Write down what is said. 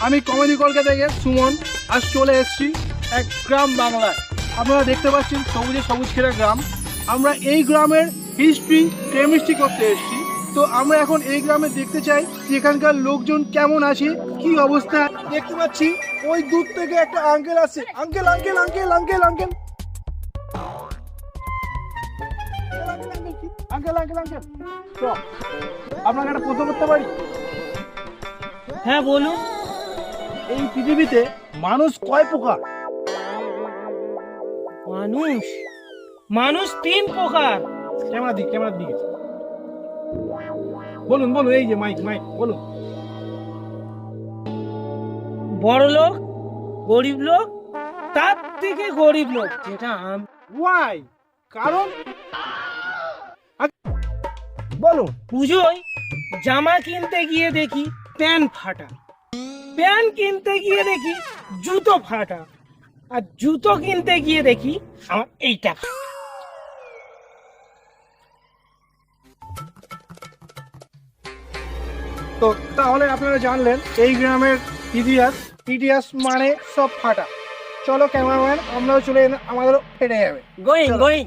আমি কমেডি কলকাতা থেকে সুমন আজ চলে এসেছি এক গ্রাম বাংলায়। আপনারা দেখতে পাচ্ছেন সবুজে সবুজ ঘেরা গ্রাম। আমরা এই গ্রামের হিস্ট্রি কেমিস্ট্রি করতে এসেছি। তো আমরা এখন এই গ্রামে দেখতে চাই যে এখানকার লোকজন কেমন আছে, কি অবস্থা। দেখতে পাচ্ছি ওই দূর থেকে একটা আঙ্কেল আছে। Uncle uncle uncle uncle uncle uncle uncle uncle আপনাকে একটা প্রশ্ন করতে পারি? হ্যাঁ বলুন। এই পৃথিবীতে মানুষ কয় প্রকার? মানুষ মানুষ 3 প্রকার। ক্যামেরা দিকে বলুন বলুন, এই যে মাইক মাইক বলুন। বড় লোক, গরিব লোক, তার থেকে গরিব লোক, যেটা ওয়াই কারণ বলুন। পুজোয় জামা কিনতে গিয়ে দেখি প্যান্ট ফাটা, প্যান্ট কিনতে গিয়ে দেখি জুতো ফাটা, আর জুতো কিনতে গিয়ে দেখি আমার এইটা ফাটা। তো তাহলে আপনারা জানলেন এই গ্রামের ইতিহাস। ইতিহাস মানে সব ফাটা। চলো ক্যামেরাম্যান, আমরাও চলে আমাদেরও ফেটে যাবে। গোয়িং